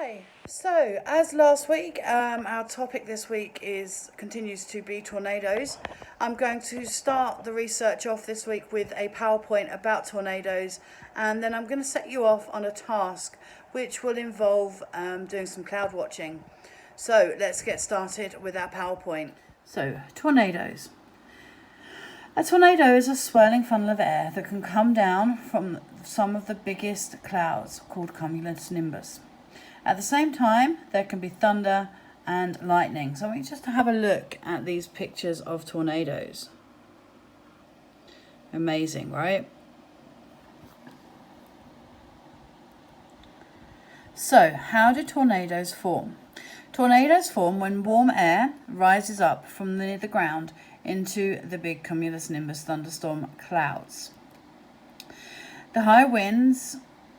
Hi. So, as last week, our topic this week continues to be tornadoes. I'm going to start the research off this week with a PowerPoint about tornadoes, and then I'm going to set you off on a task which will involve doing some cloud watching. So, let's get started with our PowerPoint. So, tornadoes. A tornado is a swirling funnel of air that can come down from some of the biggest clouds called cumulonimbus. At the same time, there can be thunder and lightning. So I want you just to have a look at these pictures of tornadoes. Amazing, right? So, how do tornadoes form? Tornadoes form when warm air rises up from near the ground into the big cumulonimbus thunderstorm clouds.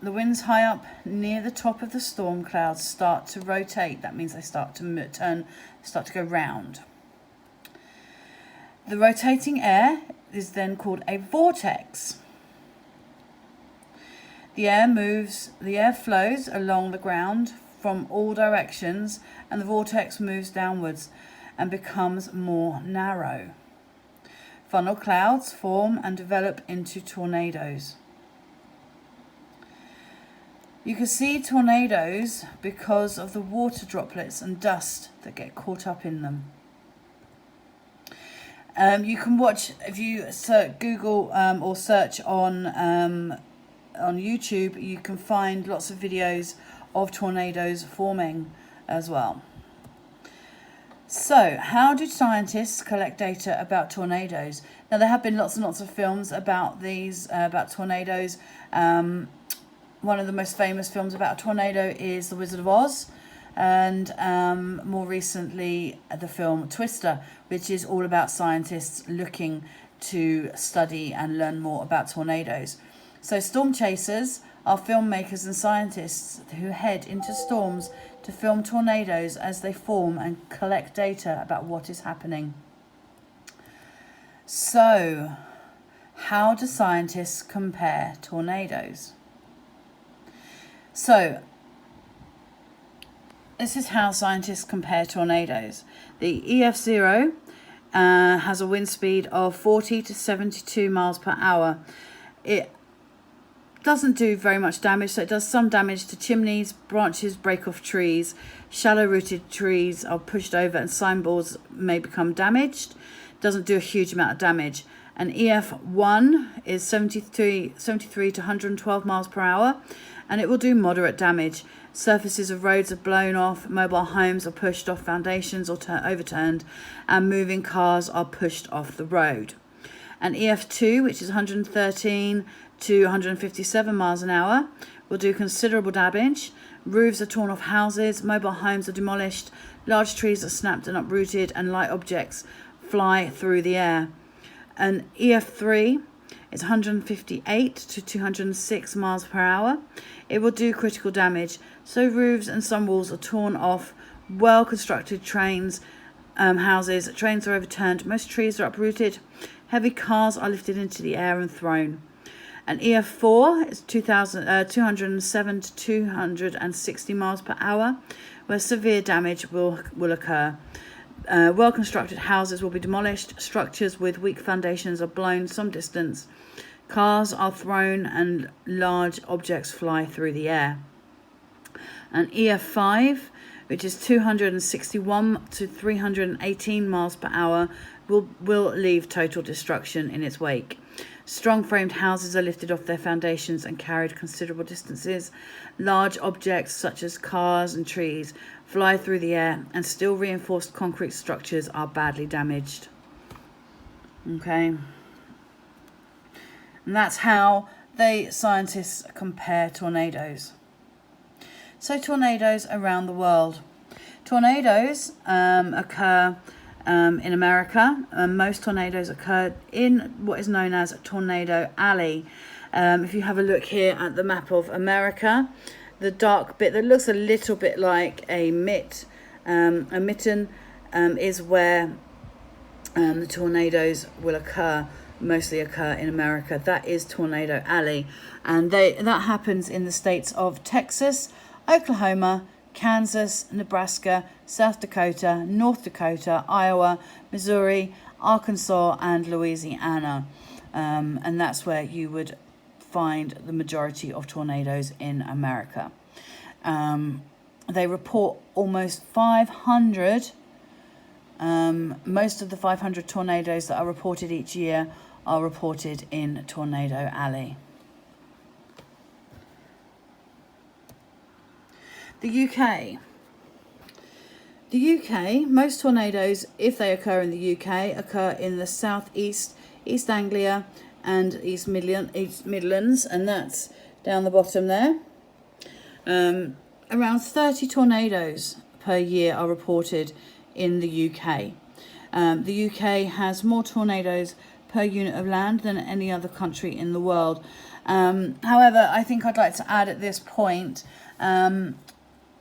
The winds high up near the top of the storm clouds start to rotate. That means they start to go round. The rotating air is then called a vortex. The air flows along the ground from all directions, and the vortex moves downwards and becomes more narrow. Funnel clouds form and develop into tornadoes. You can see tornadoes because of the water droplets and dust that get caught up in them. You can watch, if you Google or search on YouTube, you can find lots of videos of tornadoes forming as well. So, how do scientists collect data about tornadoes? Now, there have been lots and lots of films about about tornadoes. One of the most famous films about a tornado is The Wizard of Oz, and more recently the film Twister, which is all about scientists looking to study and learn more about tornadoes. So storm chasers are filmmakers and scientists who head into storms to film tornadoes as they form and collect data about what is happening. So, how do scientists compare tornadoes? So, this is how scientists compare tornadoes. The EF0 has a wind speed of 40 to 72 miles per hour. It doesn't do very much damage, so it does some damage to chimneys, branches break off trees, shallow-rooted trees are pushed over and signboards may become damaged. Doesn't do a huge amount of damage. And EF1 is 73 to 112 miles per hour, and it will do moderate damage. Surfaces of roads are blown off, mobile homes are pushed off foundations or overturned, and moving cars are pushed off the road. And EF2, which is 113 to 157 miles an hour, will do considerable damage. Roofs are torn off houses, mobile homes are demolished, large trees are snapped and uprooted, and light objects fly through the air. And EF3 is 158 to 206 miles per hour. It will do critical damage. So roofs and some walls are torn off, well-constructed houses, trains are overturned, most trees are uprooted, heavy cars are lifted into the air and thrown. And EF4 is 207 to 260 miles per hour, where severe damage will occur. Well-constructed houses will be demolished, structures with weak foundations are blown some distance, cars are thrown, and large objects fly through the air. And EF5, which is 261 to 318 miles per hour, will leave total destruction in its wake. Strong framed houses are lifted off their foundations and carried considerable distances. Large objects such as cars and trees fly through the air, and steel reinforced concrete structures are badly damaged. Okay. And that's how scientists compare tornadoes. So tornadoes around the world. Tornadoes occur in America. Most tornadoes occur in what is known as Tornado Alley. If you have a look here at the map of America, the dark bit that looks a little bit like a mitten is where the tornadoes will mostly occur in America. That is Tornado Alley, and that happens in the states of Texas, Oklahoma, Kansas, Nebraska, South Dakota, North Dakota, Iowa, Missouri, Arkansas, and Louisiana. And that's where you would find the majority of tornadoes in America. They report almost 500. Most of the 500 tornadoes that are reported each year are reported in Tornado Alley. The UK. The UK, most tornadoes, if they occur in the UK, occur in the southeast, East Anglia, and East Midlands, and that's down the bottom there. Around 30 tornadoes per year are reported in the UK. The UK has more tornadoes per unit of land than any other country in the world. However, I think I'd like to add at this point,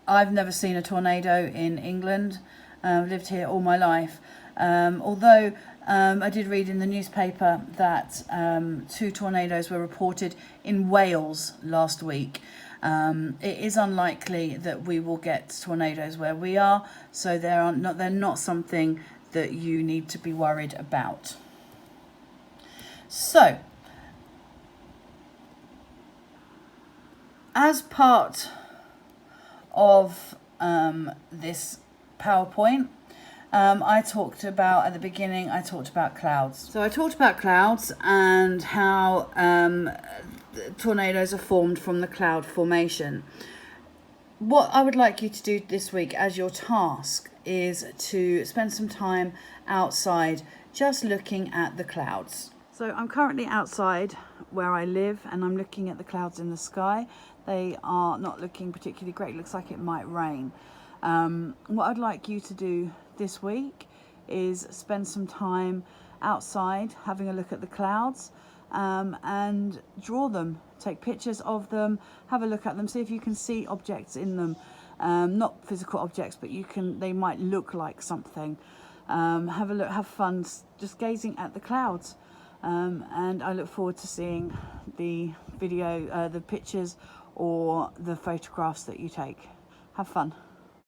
I've never seen a tornado in England. I've lived here all my life. Although I did read in the newspaper that 2 tornadoes were reported in Wales last week. It is unlikely that we will get tornadoes where we are, so they're not something that you need to be worried about. So, as part of this PowerPoint, I talked about, at the beginning, I talked about clouds. So I talked about clouds and how tornadoes are formed from the cloud formation. What I would like you to do this week as your task is to spend some time outside just looking at the clouds. So I'm currently outside where I live and I'm looking at the clouds in the sky. They are not looking particularly great. It looks like it might rain. What I'd like you to do this week is spend some time outside having a look at the clouds and draw them. Take pictures of them, have a look at them, see if you can see objects in them. Not physical objects, but they might look like something. Have a look, have fun just gazing at the clouds. And I look forward to seeing the video, the pictures or the photographs that you take. Have fun.